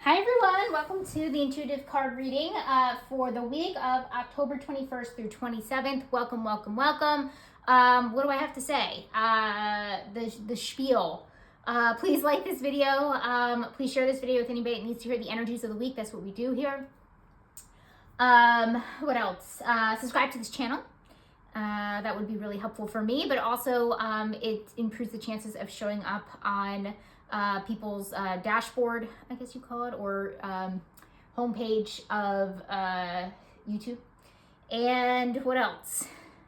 Hi everyone, welcome to the intuitive card reading for the week of October 21st through 27th. Welcome, welcome, welcome. What do I have to say? The spiel. Please like this video. Please share this video with anybody that needs to hear the energies of the week. That's what we do here. What else? Subscribe to this channel. That would be really helpful for me, but also it improves the chances of showing up on people's dashboard, I guess you call it, or homepage of YouTube. And what else?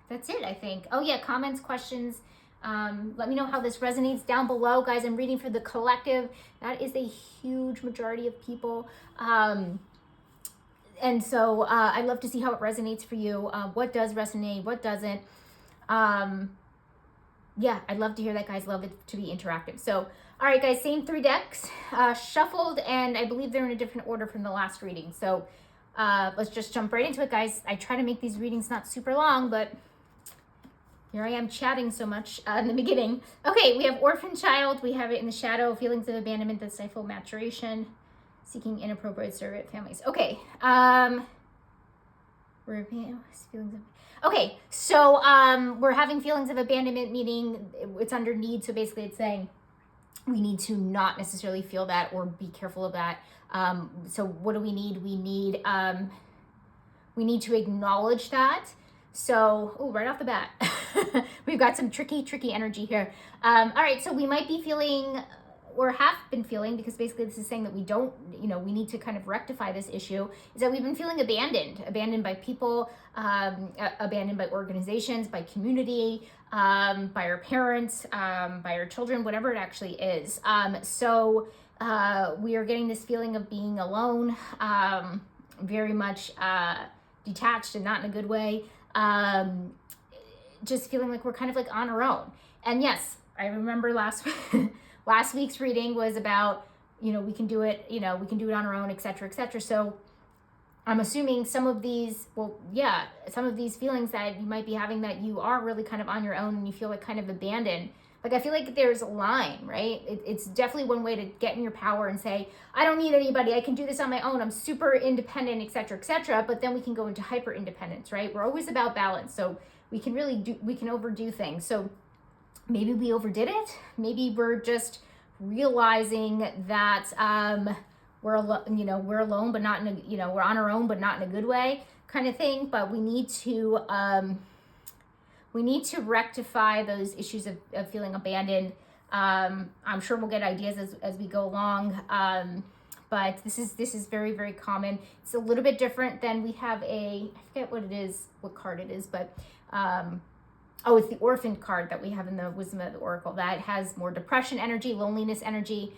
That's it, I think. Oh yeah, comments, questions. Let me know how this resonates down below. Guys, I'm reading for the collective. That is a huge majority of people. And so I'd love to see how it resonates for you. What does resonate, what doesn't. Yeah, I'd love to hear that, guys. Love it to be interactive. So, all right, guys, same three decks, shuffled, and I believe they're in a different order from the last reading. So let's just jump right into it, guys. I try to make these readings not super long, but here I am chatting so much in the beginning. Okay, we have Orphan Child. We have it in the shadow, feelings of abandonment that stifle maturation, seeking inappropriate surrogate families. Okay, we're feelings of... Okay, so we're having feelings of abandonment, meaning it's under need. So basically it's saying we need to not necessarily feel that or be careful of that. So what do we need? We need to acknowledge that. So, oh, right off the bat, we've got some tricky energy here. All right, so we might be feeling, or have been feeling, because basically this is saying that we don't, we need to kind of rectify this issue, is that we've been feeling abandoned by people, abandoned by organizations, by community, by our parents, by our children, whatever it actually is. So we are getting this feeling of being alone, very much detached and not in a good way. Just feeling like we're kind of like on our own. And yes, I remember last week's reading was about, we can do it, we can do it on our own, etc., etc. So I'm assuming some of these feelings that you might be having, that you are really kind of on your own and you feel like kind of abandoned. Like, I feel like there's a line, right? It's definitely one way to get in your power and say, I don't need anybody. I can do this on my own. I'm super independent, etc., etc. But then we can go into hyper independence, right? We're always about balance. So we can overdo things. So maybe we overdid it. Maybe we're just realizing that we're alone, but not in a, we're on our own, but not in a good way, kind of thing. But we need to rectify those issues of feeling abandoned. I'm sure we'll get ideas as we go along. But this is very, very common. It's a little bit different than we have I forget what card it is, but it's the Orphan card that we have in the Wisdom of the Oracle. That has more depression energy, loneliness energy.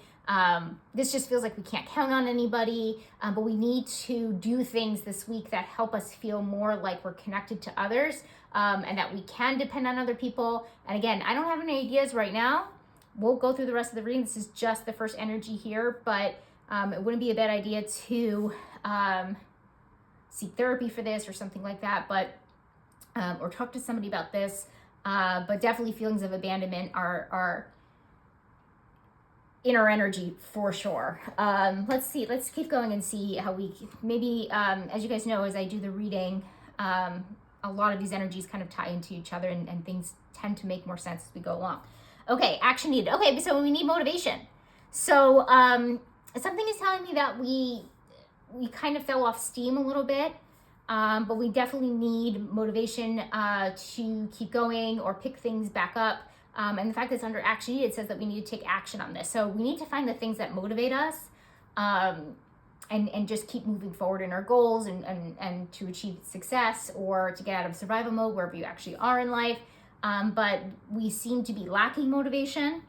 This just feels like we can't count on anybody, but we need to do things this week that help us feel more like we're connected to others, and that we can depend on other people. And again, I don't have any ideas right now. We'll go through the rest of the reading. This is just the first energy here, but it wouldn't be a bad idea to seek therapy for this or something like that, but or talk to somebody about this. But definitely feelings of abandonment are in our energy for sure. Let's keep going and see how we maybe, as you guys know, as I do the reading, a lot of these energies kind of tie into each other, and things tend to make more sense as we go along. Okay, action needed. Okay, so we need motivation. So something is telling me that we kind of fell off steam a little bit. But we definitely need motivation to keep going or pick things back up. And the fact that it's under action needed says that we need to take action on this. So we need to find the things that motivate us, and just keep moving forward in our goals and to achieve success or to get out of survival mode wherever you actually are in life. But we seem to be lacking motivation.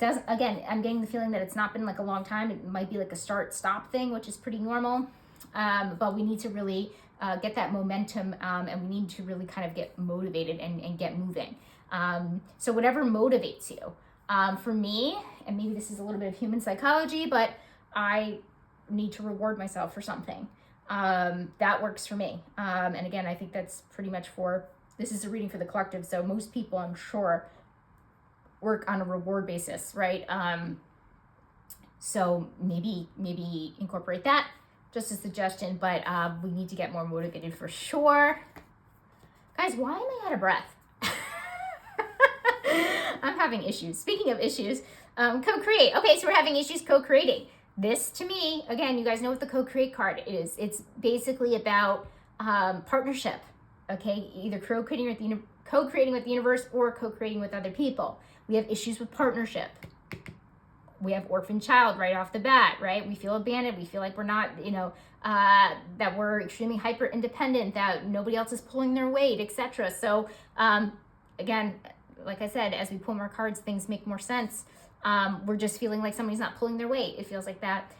Again, I'm getting the feeling that it's not been like a long time. It might be like a start-stop thing, which is pretty normal. But we need to really get that momentum, and we need to really kind of get motivated and get moving. So whatever motivates you. For me, and maybe this is a little bit of human psychology, but I need to reward myself for something. That works for me. And again, I think that's pretty much this is a reading for the collective, so most people, I'm sure, work on a reward basis, right? So maybe incorporate that, just a suggestion, but we need to get more motivated for sure. Guys, why am I out of breath? I'm having issues. Speaking of issues, co-create. Okay, so we're having issues co-creating. This, to me, again, you guys know what the co-create card is. It's basically about partnership, okay? Either co-creating with the universe or co-creating with other people. We have issues with partnership. We have orphan child right off the bat, right? We feel abandoned. We feel like we're not, that we're extremely hyper independent, that nobody else is pulling their weight, etc. So, again, like I said, as we pull more cards, things make more sense. We're just feeling like somebody's not pulling their weight. It feels like that.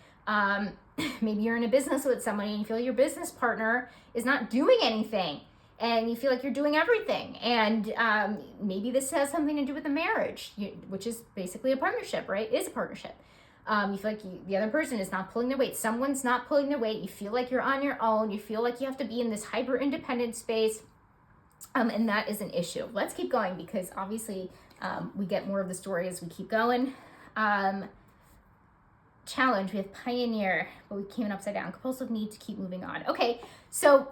Maybe you're in a business with somebody and you feel your business partner is not doing anything and you feel like you're doing everything. And maybe this has something to do with a marriage, which is basically a partnership, right? It is a partnership. You feel like the other person is not pulling their weight. Someone's not pulling their weight. You feel like you're on your own. You feel like you have to be in this hyper independent space. And that is an issue. Let's keep going because obviously we get more of the story as we keep going. Challenge, we have pioneer, but we came upside down. Compulsive need to keep moving on. Okay, so,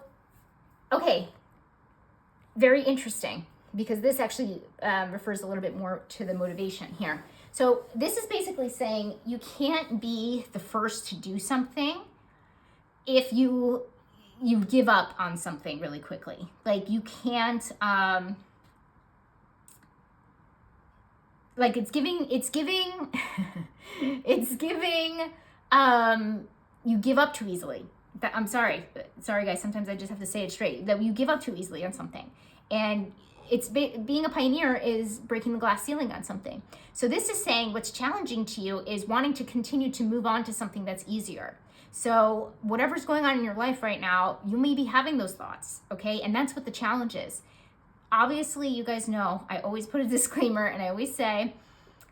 very interesting because this actually refers a little bit more to the motivation here. So this is basically saying you can't be the first to do something if you give up on something really quickly. Like you can't, like it's giving, you give up too easily. I'm sorry guys, sometimes I just have to say it straight, that you give up too easily on something. And it's being a pioneer is breaking the glass ceiling on something. So this is saying what's challenging to you is wanting to continue to move on to something that's easier. So whatever's going on in your life right now, you may be having those thoughts, okay? And that's what the challenge is. Obviously, you guys know, I always put a disclaimer and I always say,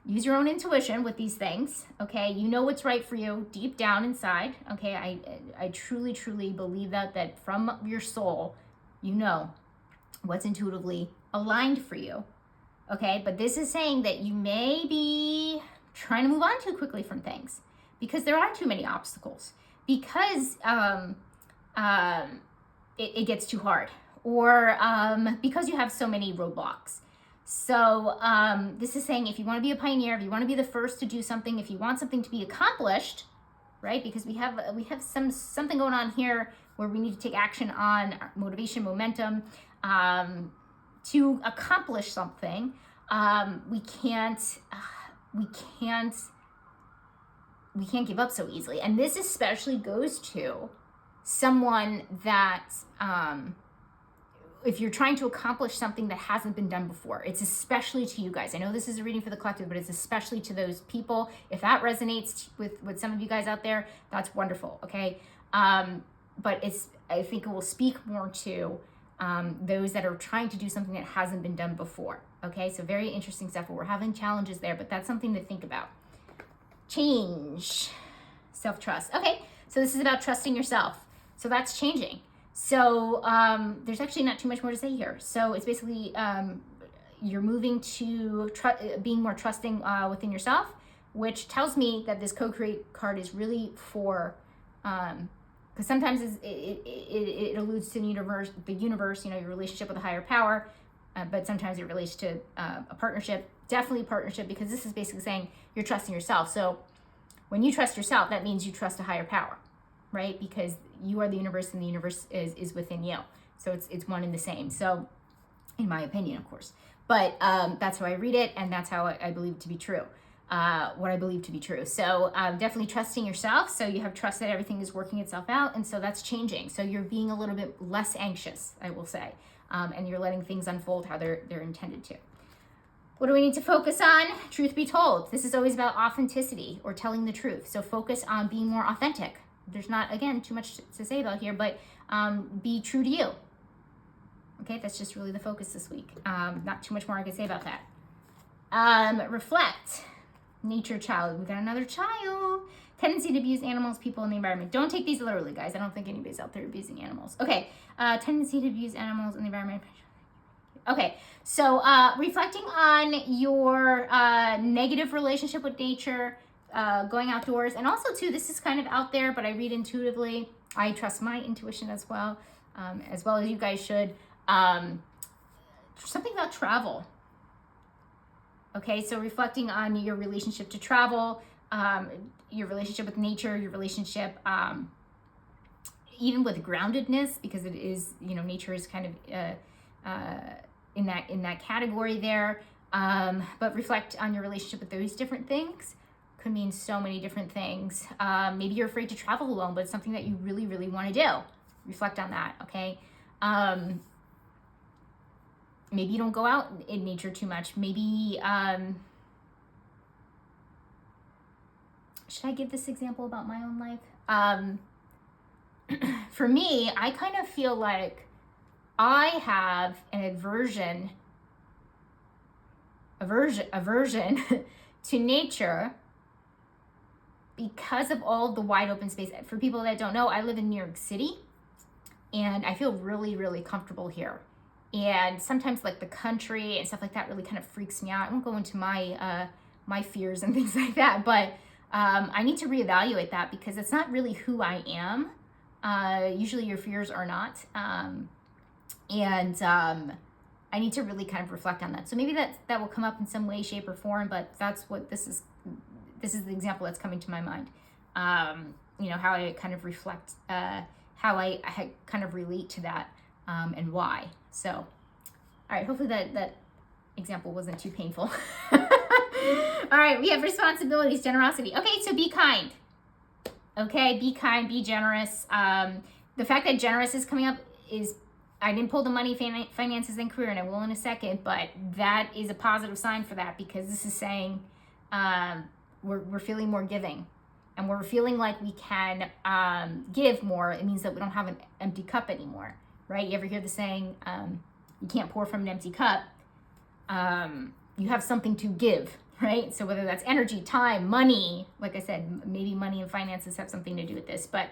use your own intuition with these things, okay? You know what's right for you deep down inside, okay? I truly, truly believe that from your soul, you know what's intuitively aligned for you, okay? But this is saying that you may be trying to move on too quickly from things because there are too many obstacles, because it gets too hard, or because you have so many roadblocks. So this is saying if you want to be a pioneer, if you want to be the first to do something, if you want something to be accomplished, right? Because we have something going on here where we need to take action on motivation, momentum, to accomplish something. We can't give up so easily. And this especially goes to someone that, if you're trying to accomplish something that hasn't been done before, it's especially to you guys. I know this is a reading for the collective, but it's especially to those people. If that resonates with some of you guys out there, that's wonderful, okay? But I think it will speak more to those that are trying to do something that hasn't been done before, okay? So very interesting stuff. We're having challenges there, but that's something to think about. Change, self-trust. Okay, so this is about trusting yourself. So that's changing. So there's actually not too much more to say here. So it's basically you're moving to being more trusting within yourself, which tells me that this co-create card is really for, because sometimes it alludes to the universe, your relationship with a higher power, but sometimes it relates to a partnership, definitely a partnership, because this is basically saying you're trusting yourself. So when you trust yourself, that means you trust a higher power, right? Because you are the universe and the universe is within you. So it's one and the same. So in my opinion, of course, but that's how I read it. And that's how I believe to be true. What I believe to be true. So definitely trusting yourself. So you have trust that everything is working itself out. And so that's changing. So you're being a little bit less anxious, I will say. And you're letting things unfold how they're intended to. What do we need to focus on? Truth be told, this is always about authenticity or telling the truth. So focus on being more authentic. There's not, again, too much to say about here, but be true to you. Okay, that's just really the focus this week. Not too much more I can say about that. Reflect. Nature child. We got another child. Tendency to abuse animals, people, and the environment. Don't take these literally, guys. I don't think anybody's out there abusing animals. Okay, tendency to abuse animals and the environment. Okay, so reflecting on your negative relationship with nature, going outdoors. And also too, this is kind of out there, but I read intuitively. I trust my intuition as well as you guys should. Something about travel. Okay, so reflecting on your relationship to travel, your relationship with nature, your relationship even with groundedness, because it is, nature is kind of in that category there. But reflect on your relationship with those different things. Could mean so many different things. Maybe you're afraid to travel alone, but it's something that you really, really want to do. Reflect on that, okay? Maybe you don't go out in nature too much. Maybe, should I give this example about my own life? For me, I kind of feel like I have an aversion to nature because of all the wide open space. For people that don't know, I live in New York City, and I feel really, really comfortable here. And sometimes like the country and stuff like that really kind of freaks me out. I won't go into my my fears and things like that, but I need to reevaluate that because it's not really who I am. Usually your fears are not. I need to really kind of reflect on that. So maybe that will come up in some way, shape, or form, but that's what this is the example that's coming to my mind. How I kind of reflect, how I kind of relate to that, and why. So, all right, hopefully that example wasn't too painful. All right, we have responsibilities, generosity. Okay, so be kind. Okay, be kind, be generous. The fact that generous is coming up is, I didn't pull the money, finances, and career, and I will in a second, but that is a positive sign for that, because this is saying we're feeling more giving, and we're feeling like we can give more. It means that we don't have an empty cup anymore, right? You ever hear the saying, you can't pour from an empty cup. You have something to give, right? So whether that's energy, time, money, like I said, maybe money and finances have something to do with this, but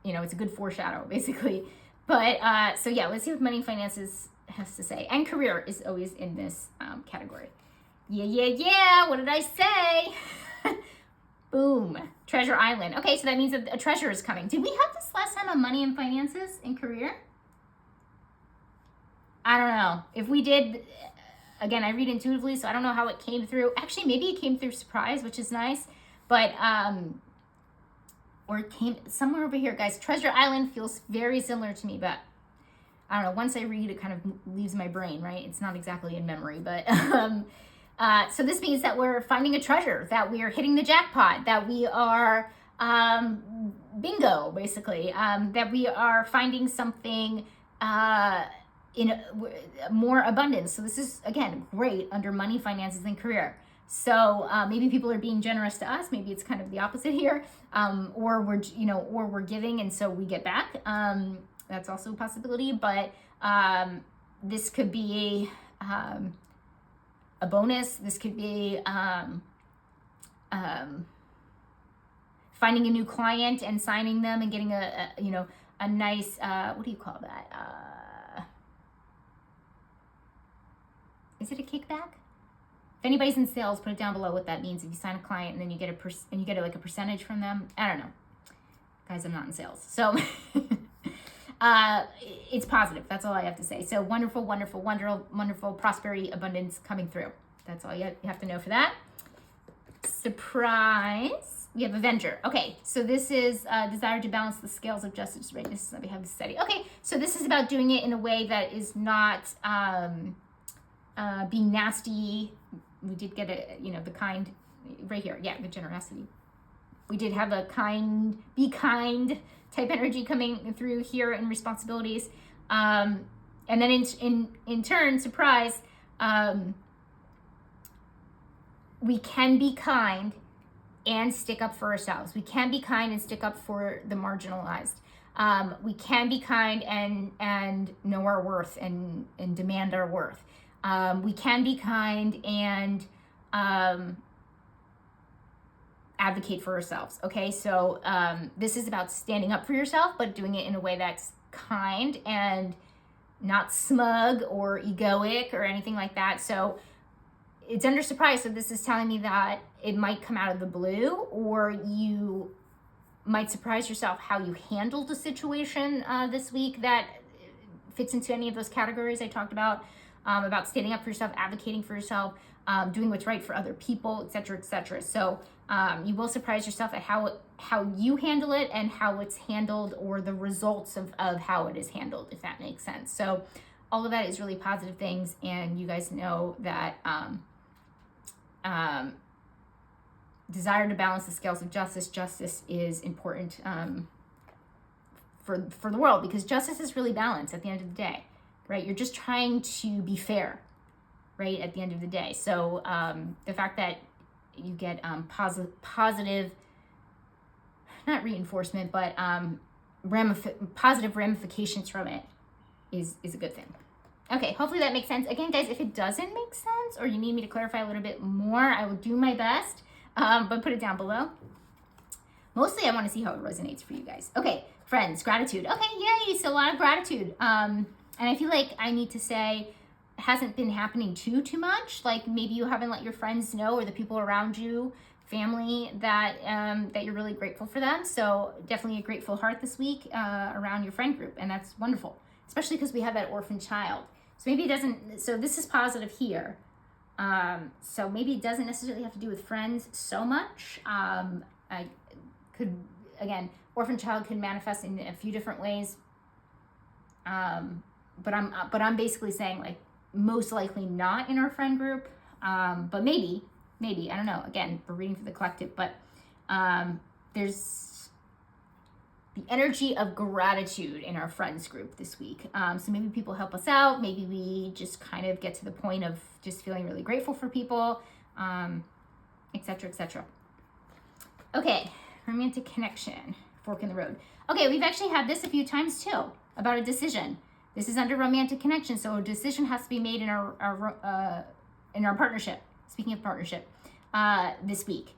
it's a good foreshadow, basically. But so yeah, let's see what money and finances has to say. And career is always in this category. Yeah. What did I say? Boom. Treasure Island. Okay, so that means that a treasure is coming. Did we have this last time on money and finances and career? I don't know. If we did, again, I read intuitively, so I don't know how it came through. Actually, maybe it came through surprise, which is nice. But, or it came somewhere over here, guys. Treasure Island feels very similar to me, but I don't know. Once I read, it kind of leaves my brain, right? It's not exactly in memory, but so this means that we're finding a treasure, that we are hitting the jackpot, that we are bingo, basically, that we are finding something in more abundance. So this is, again, great under money, finances, and career. So maybe people are being generous to us. Maybe it's kind of the opposite here, or we're giving, and so we get back. That's also a possibility. But this could be a bonus. This could be finding a new client and signing them and getting a nice what do you call that? Is it a kickback? If anybody's in sales, put it down below what that means. If you sign a client and then you get like a percentage from them, I don't know, guys. I'm not in sales, so it's positive. That's all I have to say. So wonderful, wonderful, wonderful, wonderful prosperity, abundance coming through. That's all you have to know for that. Surprise. We have Avenger. Okay, so this is desire to balance the scales of justice, rightness. Let me have a study. Okay, so this is about doing it in a way that is not being nasty. We did get the kind right here. Yeah, the generosity. We did have a be kind type energy coming through here in responsibilities. And then in turn, surprise, we can be kind and stick up for ourselves. We can be kind and stick up for the marginalized. We can be kind and know our worth and demand our worth. We can be kind and advocate for ourselves. Okay, so this is about standing up for yourself, but doing it in a way that's kind and not smug or egoic or anything like that. So it's under surprise. So this is telling me that it might come out of the blue, or you might surprise yourself how you handled a situation this week that fits into any of those categories I talked about standing up for yourself, advocating for yourself, doing what's right for other people, etc., etc. So you will surprise yourself at how you handle it and how it's handled, or the results of how it is handled, if that makes sense. So all of that is really positive things, and you guys know that desire to balance the scales of justice. Justice is important for the world, because justice is really balanced at the end of the day, right? You're just trying to be fair, right, at the end of the day. So the fact that you get positive, not reinforcement, but positive ramifications from it is a good thing. Okay, hopefully that makes sense. Again, guys, if it doesn't make sense, or you need me to clarify a little bit more, I will do my best, but put it down below. Mostly I want to see how it resonates for you guys. Okay, friends, gratitude. Okay, yay, so a lot of gratitude. And I feel like I need to say it hasn't been happening too much. Like maybe you haven't let your friends know, or the people around you, family, that that you're really grateful for them. So definitely a grateful heart this week around your friend group, and that's wonderful, especially because we have that orphan child. So maybe it doesn't, so this is positive here. So maybe it doesn't necessarily have to do with friends so much. I could, again, orphan child could manifest in a few different ways. But I'm basically saying, like, most likely not in our friend group. But maybe, I don't know. Again, we're reading for the collective, but there's the energy of gratitude in our friends group this week. So maybe people help us out. Maybe we just kind of get to the point of just feeling really grateful for people, etc., etc. Okay, romantic connection, fork in the road. Okay, we've actually had this a few times too, about a decision. This is under romantic connection, so a decision has to be made in our partnership. Speaking of partnership, this week.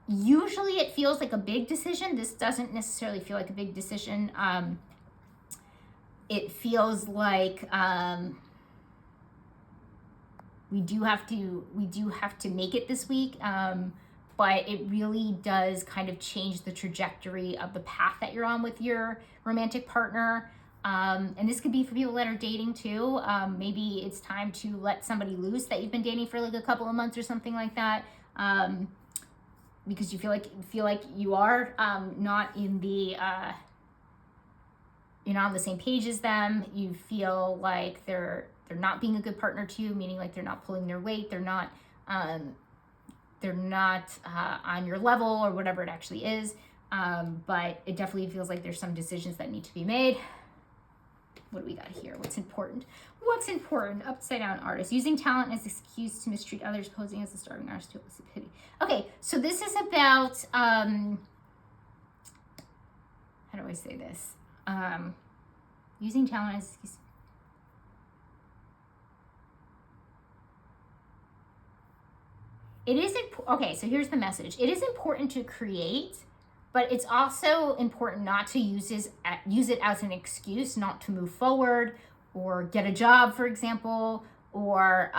Usually it feels like a big decision. This doesn't necessarily feel like a big decision. It feels like we do have to make it this week, but it really does kind of change the trajectory of the path that you're on with your romantic partner. And this could be for people that are dating too. Maybe it's time to let somebody loose that you've been dating for like a couple of months or something like that. Because you feel like you are not in the you're not on the same page as them. You feel like they're not being a good partner to you, meaning like they're not pulling their weight, they're not on your level, or whatever it actually is. But it definitely feels like there's some decisions that need to be made. What do we got here? What's important? Upside down artist. Using talent as excuse to mistreat others, posing as a starving artist to elicit pity. Okay, so this is about, how do I say this? Using talent as excuse. It is, okay, so here's the message. It is important to create, but it's also important not to use it as an excuse not to move forward, or get a job, for example, or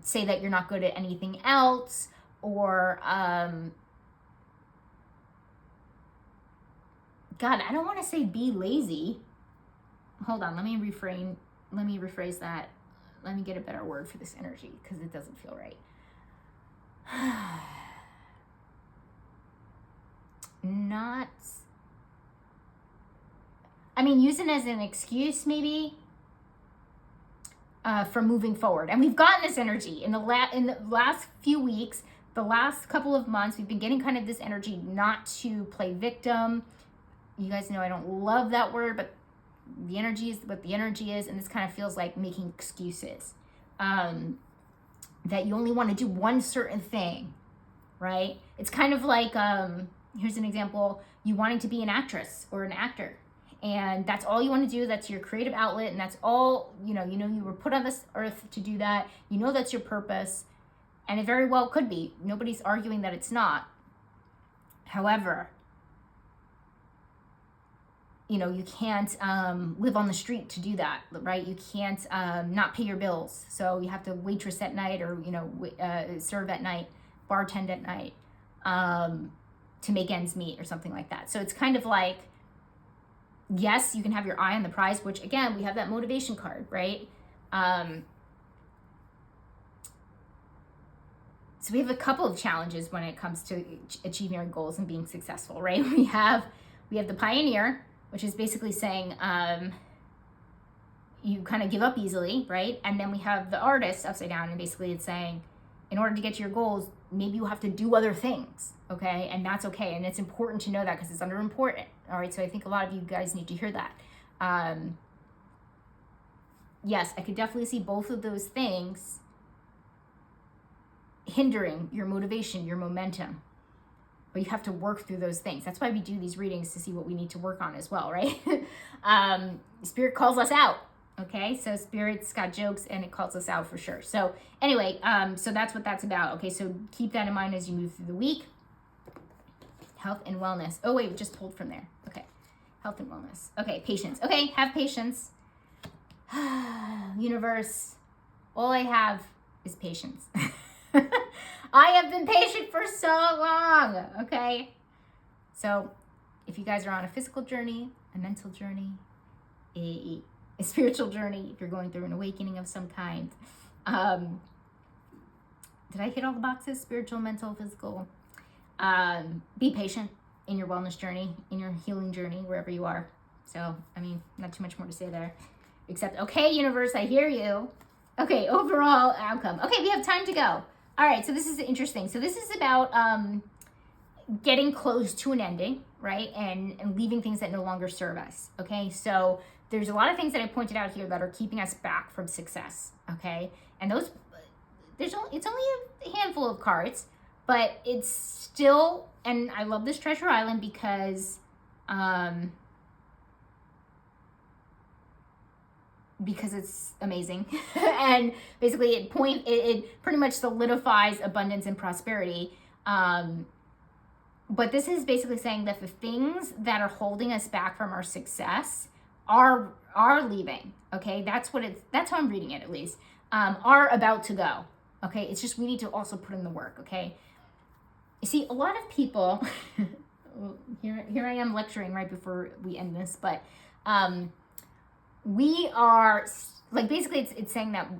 say that you're not good at anything else, or God, I don't want to say be lazy. Hold on, let me rephrase that. Let me get a better word for this energy, because it doesn't feel right. Use it as an excuse maybe for moving forward. And we've gotten this energy in the last few weeks, the last couple of months. We've been getting kind of this energy not to play victim. You guys know I don't love that word, but the energy is what the energy is, and this kind of feels like making excuses. That you only want to do one certain thing, right? It's kind of like, here's an example, you wanting to be an actress or an actor, and that's all you want to do. That's your creative outlet, and that's all, you were put on this earth to do that. That's your purpose, and it very well could be. Nobody's arguing that it's not. However, you can't live on the street to do that, right? You can't not pay your bills. So you have to waitress at night, or, serve at night, bartend at night, to make ends meet or something like that. So it's kind of like, yes, you can have your eye on the prize, which again, we have that motivation card, right? So we have a couple of challenges when it comes to achieving our goals and being successful, right? We have the pioneer, which is basically saying you kind of give up easily, right? And then we have the artist upside down, and basically it's saying, in order to get to your goals, maybe you have to do other things, okay? And that's okay. And it's important to know that, because it's under important, all right? So I think a lot of you guys need to hear that. Yes, I could definitely see both of those things hindering your motivation, your momentum. But you have to work through those things. That's why we do these readings, to see what we need to work on as well, right? Spirit calls us out, okay? So Spirit's got jokes, and it calls us out for sure. So anyway, so that's what that's about, okay? So keep that in mind as you move through the week. Health and wellness. Oh, wait, we just pulled from there. Okay, health and wellness. Okay, patience. Okay, have patience. Universe, all I have is patience. I have been patient for so long, okay? So if you guys are on a physical journey, a mental journey, a spiritual journey, if you're going through an awakening of some kind, did I hit all the boxes? Spiritual, mental, physical. Be patient in your wellness journey, in your healing journey, wherever you are. So, I mean, not too much more to say there. Except, okay, universe, I hear you. Okay, overall outcome. Okay, we have time to go. All right, so this is interesting. So this is about getting close to an ending, right? And leaving things that no longer serve us, okay? So there's a lot of things that I pointed out here that are keeping us back from success, okay? And those, it's only a handful of cards, but it's still, and I love this Treasure Island because it's amazing. And basically it pretty much solidifies abundance and prosperity. But this is basically saying that the things that are holding us back from our success are leaving. Okay, that's how I'm reading it, at least. Are about to go. Okay, it's just we need to also put in the work. Okay, you see, a lot of people here I am lecturing right before we end this, but we are, like, basically it's saying that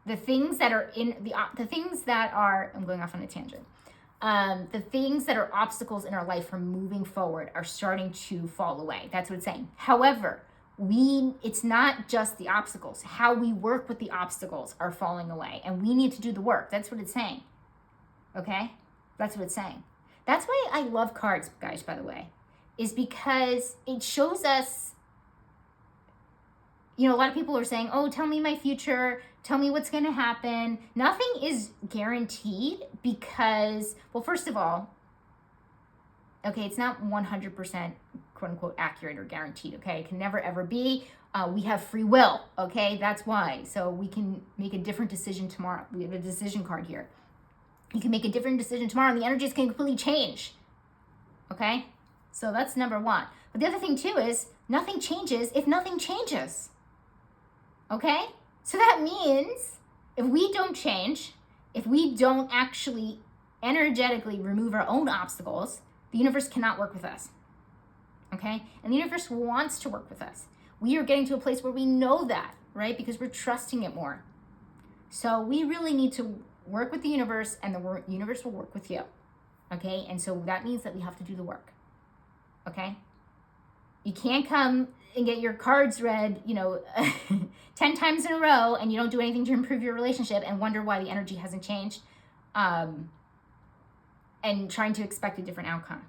the things that are I'm going off on a tangent. The things that are obstacles in our life from moving forward are starting to fall away. That's what it's saying. However, it's not just the obstacles. How we work with the obstacles are falling away, and we need to do the work. That's what it's saying. Okay? That's what it's saying. That's why I love cards, guys, by the way, is because it shows us, a lot of people are saying, oh, tell me my future, tell me what's going to happen. Nothing is guaranteed because, well, first of all, okay, it's not 100% quote unquote accurate or guaranteed, okay? It can never ever be. We have free will, okay? That's why. So we can make a different decision tomorrow. We have a decision card here. You can make a different decision tomorrow and the energies can completely change, okay? So that's number one. But the other thing too is nothing changes if nothing changes. Okay? So that means if we don't change, if we don't actually energetically remove our own obstacles, the universe cannot work with us. Okay? And the universe wants to work with us. We are getting to a place where we know that, right? Because we're trusting it more. So we really need to work with the universe, and the universe will work with you. Okay? And so that means that we have to do the work. Okay? You can't come and get your cards read, 10 times in a row, and you don't do anything to improve your relationship and wonder why the energy hasn't changed, and trying to expect a different outcome.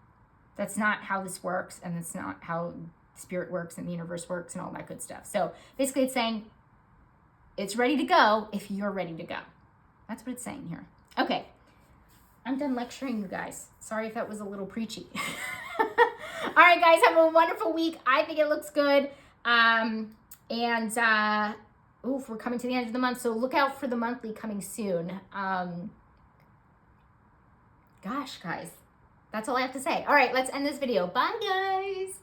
That's not how this works, and that's not how spirit works and the universe works and all that good stuff. So basically it's saying it's ready to go if you're ready to go. That's what it's saying here. Okay, I'm done lecturing you guys. Sorry if that was a little preachy. All right, guys, have a wonderful week. I think it looks good. We're coming to the end of the month, so look out for the monthly coming soon. Gosh, guys, that's all I have to say. All right, let's end this video. Bye, guys.